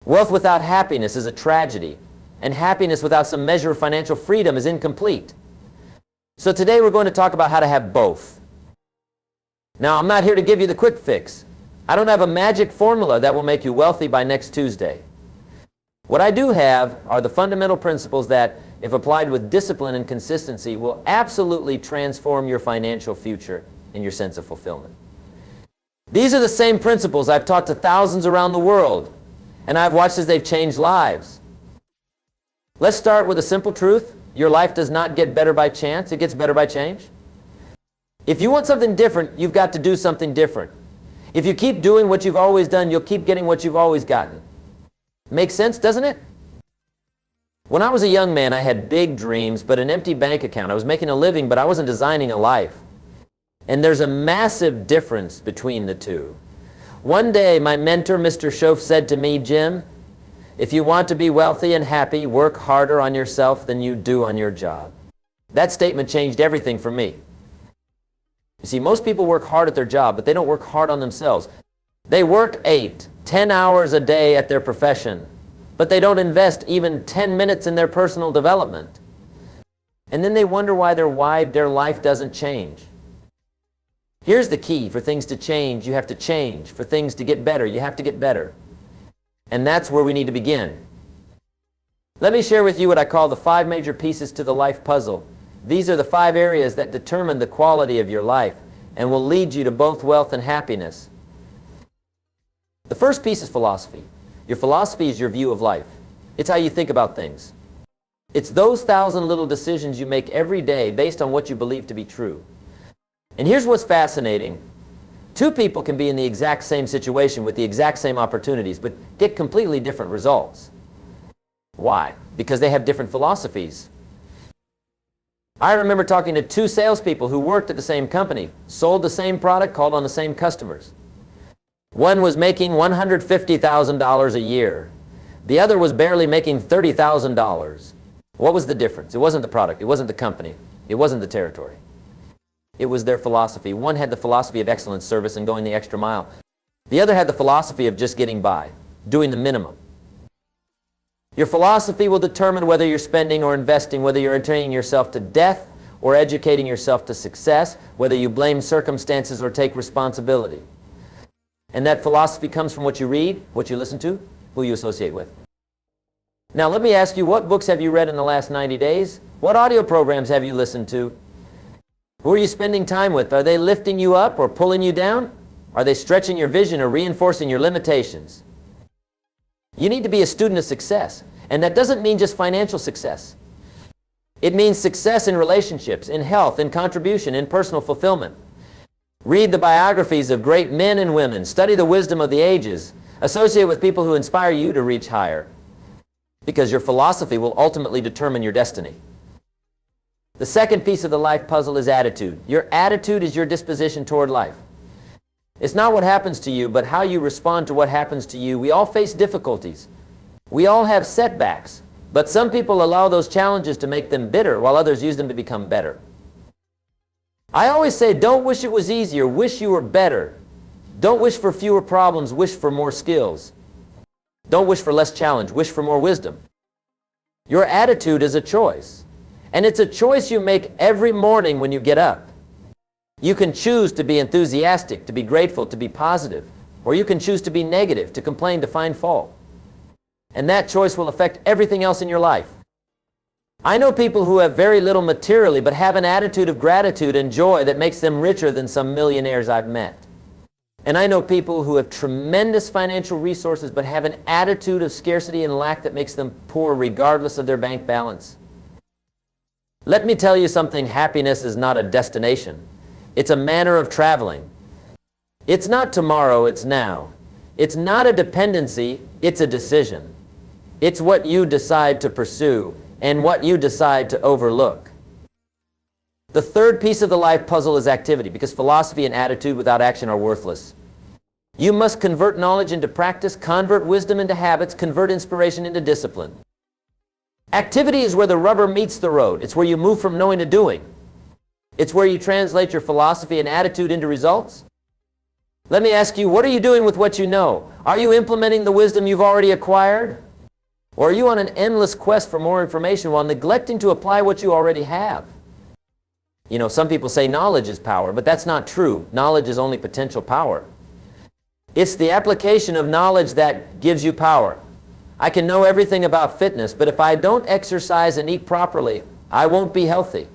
Wealth without happiness is a tragedy, and happiness without some measure of financial freedom is incomplete. So today we're going to talk about how to have both. Now, I'm not here to give you the quick fix. I don't have a magic formula that will make you wealthy by next Tuesday. What I do have are the fundamental principles that, if applied with discipline and consistency, will absolutely transform your financial future and your sense of fulfillment. These are the same principles I've taught to thousands around the world, and I've watched as they've changed lives. Let's start with a simple truth. Your life does not get better by chance. It gets better by change. If you want something different, you've got to do something different. If you keep doing what you've always done, you'll keep getting what you've always gotten. Makes sense, doesn't it? When I was a young man, I had big dreams, but an empty bank account. I was making a living, but I wasn't designing a life. And there's a massive difference between the two. One day, my mentor, Mr. Schoaf, said to me, "Jim, if you want to be wealthy and happy, work harder on yourself than you do on your job." That statement changed everything for me. You see, most people work hard at their job, but they don't work hard on themselves. They work 8, 10 hours a day at their profession, but they don't invest even 10 minutes in their personal development. And then they wonder why their life doesn't change. Here's the key. For things to change, you have to change. For things to get better, you have to get better. And that's where we need to begin. Let me share with you what I call the 5 major pieces to the life puzzle. These are the 5 areas that determine the quality of your life and will lead you to both wealth and happiness. The first piece is philosophy. Your philosophy is your view of life. It's how you think about things. It's those 1,000 little decisions you make every day based on what you believe to be true. And here's what's fascinating. 2 people can be in the exact same situation with the exact same opportunities, but get completely different results. Why? Because they have different philosophies. I remember talking to 2 salespeople who worked at the same company, sold the same product, called on the same customers. One was making $150,000 a year. The other was barely making $30,000. What was the difference? It wasn't the product. It wasn't the company. It wasn't the territory. It was their philosophy. One had the philosophy of excellent service and going the extra mile. The other had the philosophy of just getting by, doing the minimum. Your philosophy will determine whether you're spending or investing, whether you're entertaining yourself to death or educating yourself to success, whether you blame circumstances or take responsibility. And that philosophy comes from what you read, what you listen to, who you associate with. Now let me ask you, what books have you read in the last 90 days? What audio programs have you listened to? Who are you spending time with? Are they lifting you up or pulling you down? Are they stretching your vision or reinforcing your limitations? You need to be a student of success. And that doesn't mean just financial success. It means success in relationships, in health, in contribution, in personal fulfillment. Read the biographies of great men and women. Study the wisdom of the ages. Associate with people who inspire you to reach higher. Because your philosophy will ultimately determine your destiny. The second piece of the life puzzle is attitude. Your attitude is your disposition toward life. It's not what happens to you, but how you respond to what happens to you. We all face difficulties. We all have setbacks. But some people allow those challenges to make them bitter, while others use them to become better. I always say, don't wish it was easier, wish you were better. Don't wish for fewer problems, wish for more skills. Don't wish for less challenge, wish for more wisdom. Your attitude is a choice. And it's a choice you make every morning when you get up. You can choose to be enthusiastic, to be grateful, to be positive. Or you can choose to be negative, to complain, to find fault. And that choice will affect everything else in your life. I know people who have very little materially, but have an attitude of gratitude and joy that makes them richer than some millionaires I've met. And I know people who have tremendous financial resources, but have an attitude of scarcity and lack that makes them poor regardless of their bank balance. Let me tell you something, happiness is not a destination. It's a manner of traveling. It's not tomorrow, it's now. It's not a dependency, it's a decision. It's what you decide to pursue and what you decide to overlook. The third piece of the life puzzle is activity, because philosophy and attitude without action are worthless. You must convert knowledge into practice, convert wisdom into habits, convert inspiration into discipline. Activity is where the rubber meets the road. It's where you move from knowing to doing. It's where you translate your philosophy and attitude into results. Let me ask you, what are you doing with what you know? Are you implementing the wisdom you've already acquired? Or are you on an endless quest for more information while neglecting to apply what you already have? You know, some people say knowledge is power, but that's not true. Knowledge is only potential power. It's the application of knowledge that gives you power. I can know everything about fitness, but if I don't exercise and eat properly, I won't be healthy.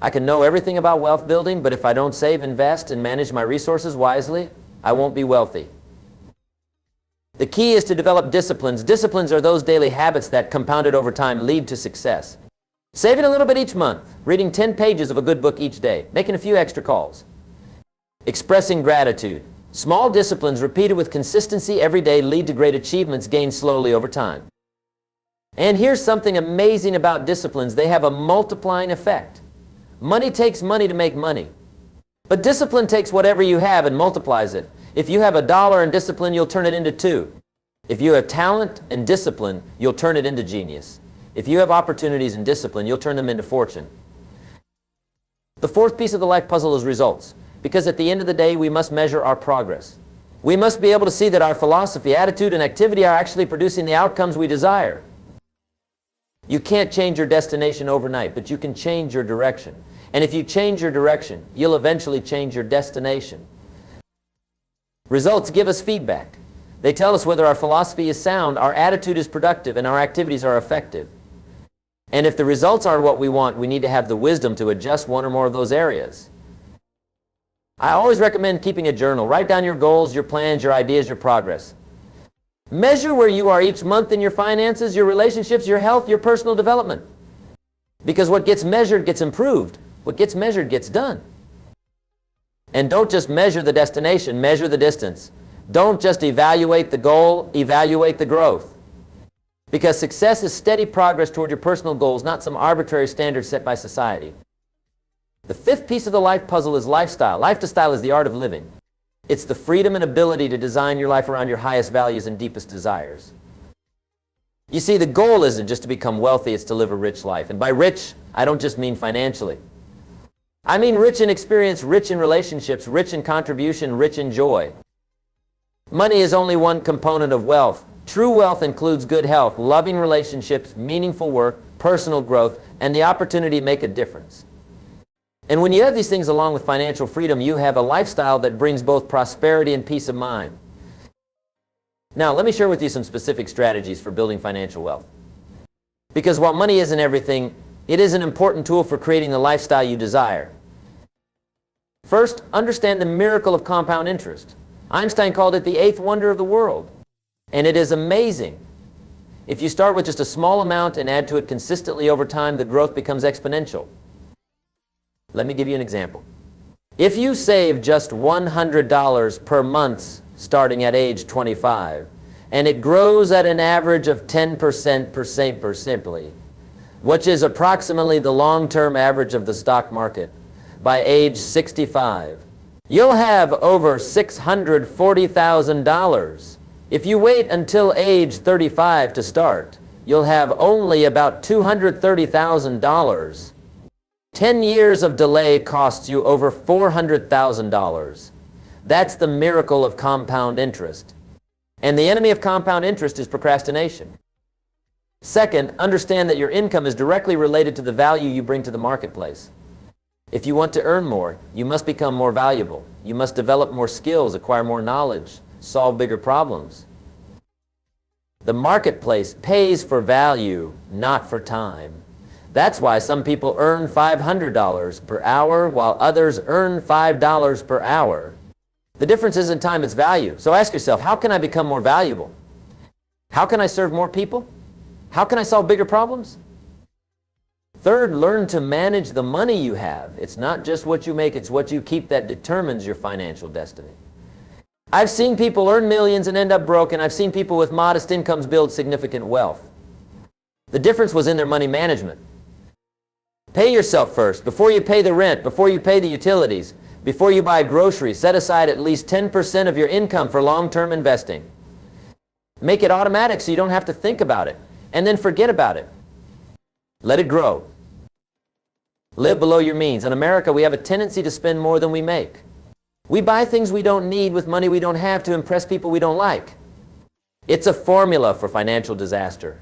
I can know everything about wealth building, but if I don't save, invest, and manage my resources wisely, I won't be wealthy. The key is to develop disciplines. Disciplines are those daily habits that, compounded over time, lead to success. Saving a little bit each month, reading 10 pages of a good book each day, making a few extra calls. Expressing gratitude. Small disciplines repeated with consistency every day lead to great achievements gained slowly over time. And here's something amazing about disciplines. They have a multiplying effect. Money takes money to make money. But discipline takes whatever you have and multiplies it. If you have $1 in discipline, you'll turn it into 2. If you have talent and discipline, you'll turn it into genius. If you have opportunities and discipline, you'll turn them into fortune. The fourth piece of the life puzzle is results. Because at the end of the day, we must measure our progress. We must be able to see that our philosophy, attitude, and activity are actually producing the outcomes we desire. You can't change your destination overnight, but you can change your direction. And if you change your direction, you'll eventually change your destination. Results give us feedback. They tell us whether our philosophy is sound, our attitude is productive, and our activities are effective. And if the results aren't what we want, we need to have the wisdom to adjust one or more of those areas. I always recommend keeping a journal. Write down your goals, your plans, your ideas, your progress. Measure where you are each month in your finances, your relationships, your health, your personal development. Because what gets measured gets improved. What gets measured gets done. And don't just measure the destination, measure the distance. Don't just evaluate the goal, evaluate the growth. Because success is steady progress toward your personal goals, not some arbitrary standards set by society. The fifth piece of the life puzzle is lifestyle. Lifestyle is the art of living. It's the freedom and ability to design your life around your highest values and deepest desires. You see, the goal isn't just to become wealthy, it's to live a rich life. And by rich, I don't just mean financially. I mean rich in experience, rich in relationships, rich in contribution, rich in joy. Money is only one component of wealth. True wealth includes good health, loving relationships, meaningful work, personal growth, and the opportunity to make a difference. And when you have these things along with financial freedom, you have a lifestyle that brings both prosperity and peace of mind. Now, let me share with you some specific strategies for building financial wealth. Because while money isn't everything, it is an important tool for creating the lifestyle you desire. First, understand the miracle of compound interest. Einstein called it the eighth wonder of the world. And it is amazing. If you start with just a small amount and add to it consistently over time, the growth becomes exponential. Let me give you an example. If you save just $100 per month starting at age 25, and it grows at an average of 10% per simply, which is approximately the long-term average of the stock market, by age 65, you'll have over $640,000. If you wait until age 35 to start, you'll have only about $230,000. 10 years of delay costs you over $400,000. That's the miracle of compound interest. And the enemy of compound interest is procrastination. Second, understand that your income is directly related to the value you bring to the marketplace. If you want to earn more, you must become more valuable. You must develop more skills, acquire more knowledge, solve bigger problems. The marketplace pays for value, not for time. That's why some people earn $500 per hour while others earn $5 per hour. The difference isn't time, it's value. So ask yourself, how can I become more valuable? How can I serve more people? How can I solve bigger problems? Third, learn to manage the money you have. It's not just what you make, it's what you keep that determines your financial destiny. I've seen people earn millions and end up broke, and I've seen people with modest incomes build significant wealth. The difference was in their money management. Pay yourself first. Before you pay the rent, before you pay the utilities, before you buy groceries, set aside at least 10% of your income for long-term investing. Make it automatic so you don't have to think about it, and then forget about it. Let it grow. Live below your means. In America, we have a tendency to spend more than we make. We buy things we don't need with money we don't have to impress people we don't like. It's a formula for financial disaster.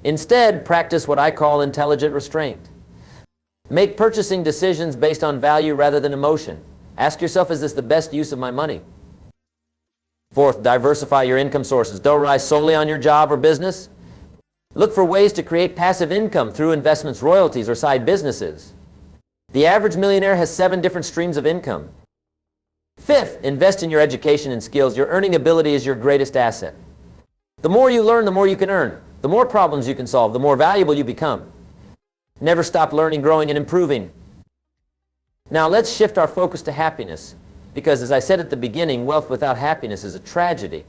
Instead, practice what I call intelligent restraint. Make purchasing decisions based on value rather than emotion. Ask yourself, is this the best use of my money? Fourth, diversify your income sources. Don't rely solely on your job or business. Look for ways to create passive income through investments, royalties, or side businesses. The average millionaire has 7 different streams of income. Fifth, invest in your education and skills. Your earning ability is your greatest asset. The more you learn, the more you can earn. The more problems you can solve, the more valuable you become. Never stop learning, growing, and improving. Now let's shift our focus to happiness, because as I said at the beginning, wealth without happiness is a tragedy.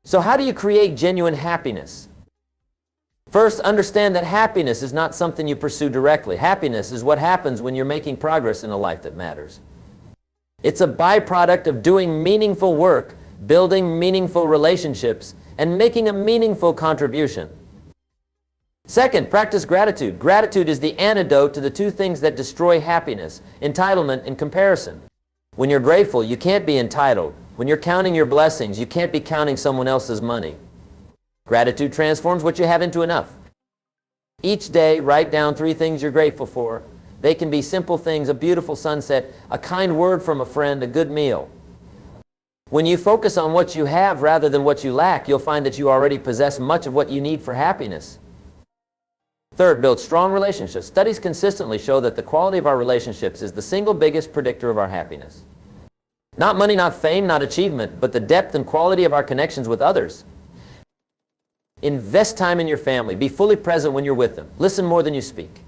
So how do you create genuine happiness? First, understand that happiness is not something you pursue directly. Happiness is what happens when you're making progress in a life that matters. It's a byproduct of doing meaningful work, building meaningful relationships, and making a meaningful contribution. Second, practice gratitude. Gratitude is the antidote to the 2 things that destroy happiness: entitlement and comparison. When you're grateful, you can't be entitled. When you're counting your blessings, you can't be counting someone else's money. Gratitude transforms what you have into enough. Each day, write down 3 things you're grateful for. They can be simple things: a beautiful sunset, a kind word from a friend, a good meal. When you focus on what you have rather than what you lack, you'll find that you already possess much of what you need for happiness. Third, build strong relationships. Studies consistently show that the quality of our relationships is the single biggest predictor of our happiness. Not money, not fame, not achievement, but the depth and quality of our connections with others. Invest time in your family. Be fully present when you're with them. Listen more than you speak.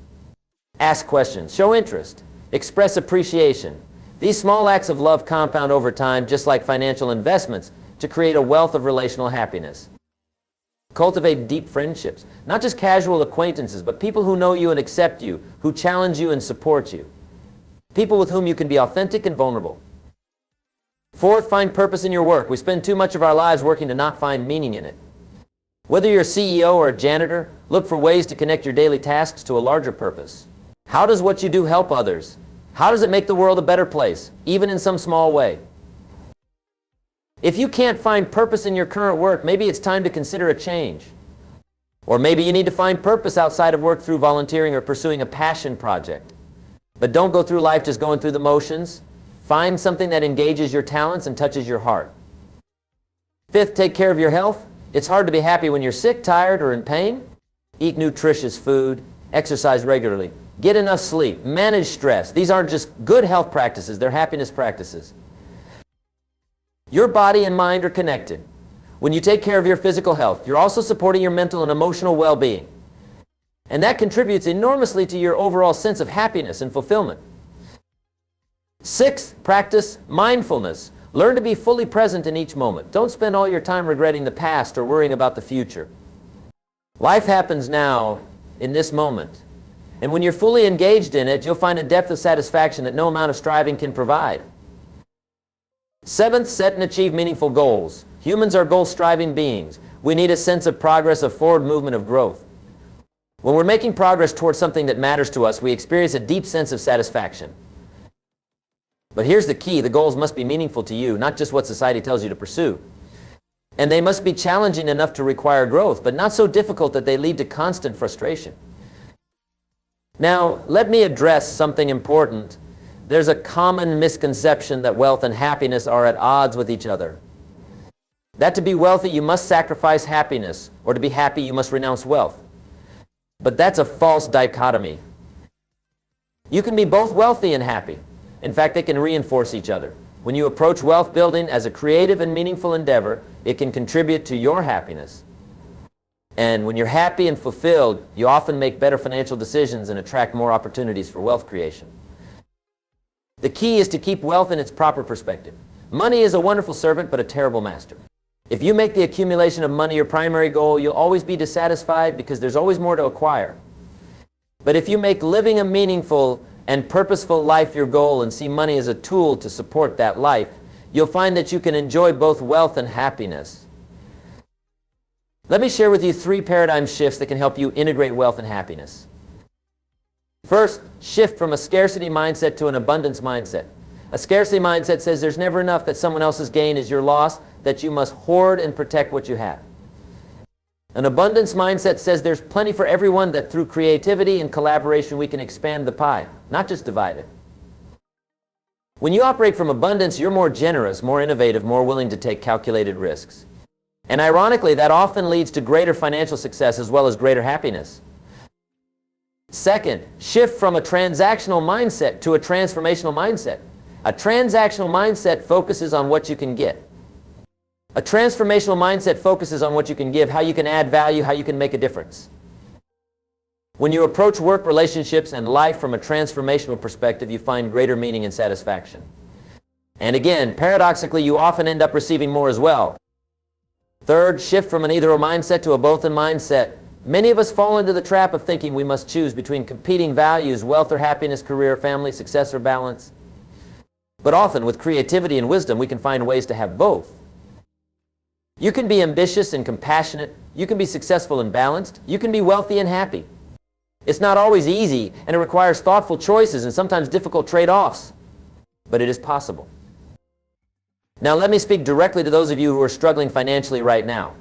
Ask questions. Show interest. Express appreciation. These small acts of love compound over time, just like financial investments, to create a wealth of relational happiness. Cultivate deep friendships. Not just casual acquaintances, but people who know you and accept you, who challenge you and support you. People with whom you can be authentic and vulnerable. Fourth, find purpose in your work. We spend too much of our lives working to not find meaning in it. Whether you're a CEO or a janitor, look for ways to connect your daily tasks to a larger purpose. How does what you do help others? How does it make the world a better place, even in some small way? If you can't find purpose in your current work, maybe it's time to consider a change. Or maybe you need to find purpose outside of work through volunteering or pursuing a passion project. But don't go through life just going through the motions. Find something that engages your talents and touches your heart. Fifth, take care of your health. It's hard to be happy when you're sick, tired, or in pain. Eat nutritious food. Exercise regularly. Get enough sleep. Manage stress. These aren't just good health practices, they're happiness practices. Your body and mind are connected. When you take care of your physical health, you're also supporting your mental and emotional well-being. And that contributes enormously to your overall sense of happiness and fulfillment. Sixth, practice mindfulness. Learn to be fully present in each moment. Don't spend all your time regretting the past or worrying about the future. Life happens now, in this moment. And when you're fully engaged in it, you'll find a depth of satisfaction that no amount of striving can provide. Seventh, set and achieve meaningful goals. Humans are goal-striving beings. We need a sense of progress, of forward movement, of growth. When we're making progress towards something that matters to us, we experience a deep sense of satisfaction. But here's the key: the goals must be meaningful to you, not just what society tells you to pursue. And they must be challenging enough to require growth, but not so difficult that they lead to constant frustration. Now, let me address something important. There's a common misconception that wealth and happiness are at odds with each other. That to be wealthy, you must sacrifice happiness, or to be happy, you must renounce wealth. But that's a false dichotomy. You can be both wealthy and happy. In fact, they can reinforce each other. When you approach wealth building as a creative and meaningful endeavor, it can contribute to your happiness. And when you're happy and fulfilled, you often make better financial decisions and attract more opportunities for wealth creation. The key is to keep wealth in its proper perspective. Money is a wonderful servant, but a terrible master. If you make the accumulation of money your primary goal, you'll always be dissatisfied because there's always more to acquire. But if you make living a meaningful and purposeful life your goal and see money as a tool to support that life, you'll find that you can enjoy both wealth and happiness. Let me share with you 3 paradigm shifts that can help you integrate wealth and happiness. First, shift from a scarcity mindset to an abundance mindset. A scarcity mindset says there's never enough, that someone else's gain is your loss, that you must hoard and protect what you have. An abundance mindset says there's plenty for everyone, that through creativity and collaboration we can expand the pie, not just divide it. When you operate from abundance, you're more generous, more innovative, more willing to take calculated risks. And ironically, that often leads to greater financial success as well as greater happiness. Second, shift from a transactional mindset to a transformational mindset. A transactional mindset focuses on what you can get. A transformational mindset focuses on what you can give, how you can add value, how you can make a difference. When you approach work, relationships, and life from a transformational perspective, you find greater meaning and satisfaction. And again, paradoxically, you often end up receiving more as well. Third, shift from an either-or mindset to a both-and mindset. Many of us fall into the trap of thinking we must choose between competing values, wealth or happiness, career, family, success or balance. But often, with creativity and wisdom, we can find ways to have both. You can be ambitious and compassionate. You can be successful and balanced. You can be wealthy and happy. It's not always easy, and it requires thoughtful choices and sometimes difficult trade-offs. But it is possible. Now let me speak directly to those of you who are struggling financially right now.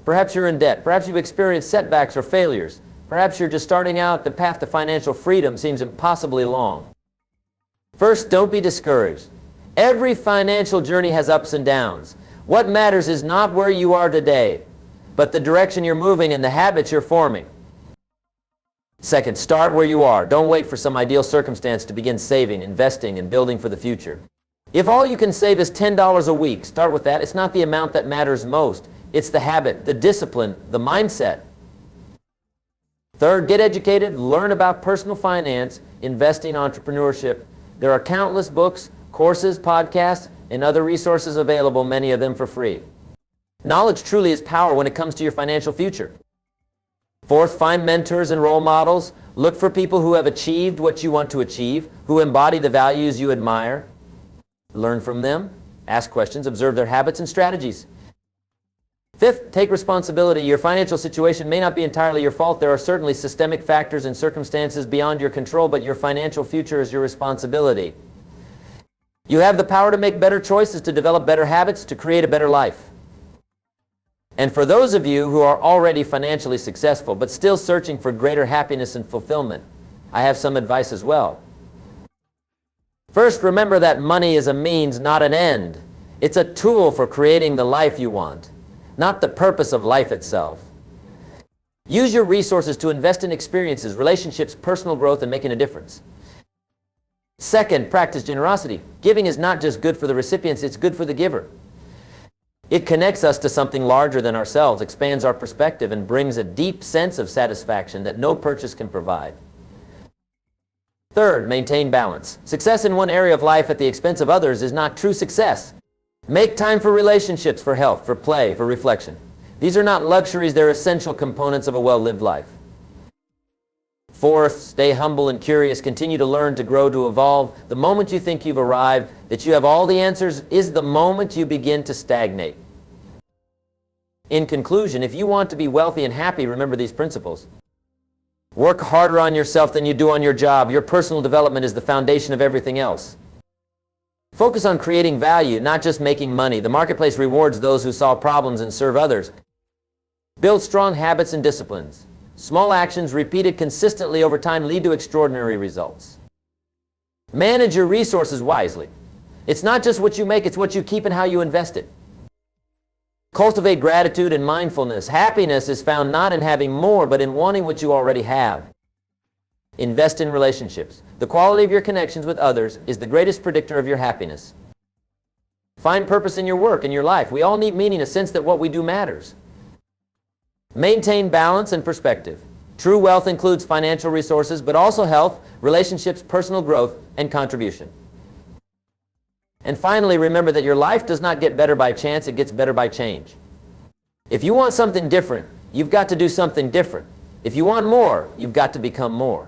Perhaps you're in debt. Perhaps you've experienced setbacks or failures. Perhaps you're just starting out. The path to financial freedom seems impossibly long. First, don't be discouraged. Every financial journey has ups and downs. What matters is not where you are today, but the direction you're moving and the habits you're forming. Second, start where you are. Don't wait for some ideal circumstance to begin saving, investing, and building for the future. If all you can save is $10 a week, start with that. It's not the amount that matters most. It's the habit, the discipline, the mindset. Third, get educated, learn about personal finance, investing, entrepreneurship. There are countless books, courses, podcasts, and other resources available, many of them for free. Knowledge truly is power when it comes to your financial future. Fourth, find mentors and role models. Look for people who have achieved what you want to achieve, who embody the values you admire. Learn from them, ask questions, observe their habits and strategies. Fifth, take responsibility. Your financial situation may not be entirely your fault. There are certainly systemic factors and circumstances beyond your control, but your financial future is your responsibility. You have the power to make better choices, to develop better habits, to create a better life. And for those of you who are already financially successful, but still searching for greater happiness and fulfillment, I have some advice as well. First, remember that money is a means, not an end. It's a tool for creating the life you want, not the purpose of life itself. Use your resources to invest in experiences, relationships, personal growth, and making a difference. Second, practice generosity. Giving is not just good for the recipients, it's good for the giver. It connects us to something larger than ourselves, expands our perspective, and brings a deep sense of satisfaction that no purchase can provide. Third, maintain balance. Success in one area of life at the expense of others is not true success. Make time for relationships, for health, for play, for reflection. These are not luxuries, they're essential components of a well-lived life. Fourth, stay humble and curious. Continue to learn, to grow, to evolve. The moment you think you've arrived, that you have all the answers, is the moment you begin to stagnate. In conclusion, if you want to be wealthy and happy, remember these principles. Work harder on yourself than you do on your job. Your personal development is the foundation of everything else. Focus on creating value, not just making money. The marketplace rewards those who solve problems and serve others. Build strong habits and disciplines. Small actions repeated consistently over time lead to extraordinary results. Manage your resources wisely. It's not just what you make, it's what you keep and how you invest it. Cultivate gratitude and mindfulness. Happiness is found not in having more, but in wanting what you already have. Invest in relationships. The quality of your connections with others is the greatest predictor of your happiness. Find purpose in your work and your life. We all need meaning, a sense that what we do matters. Maintain balance and perspective. True wealth includes financial resources, but also health, relationships, personal growth, and contribution. And finally, remember that your life does not get better by chance, it gets better by change. If you want something different, you've got to do something different. If you want more, you've got to become more.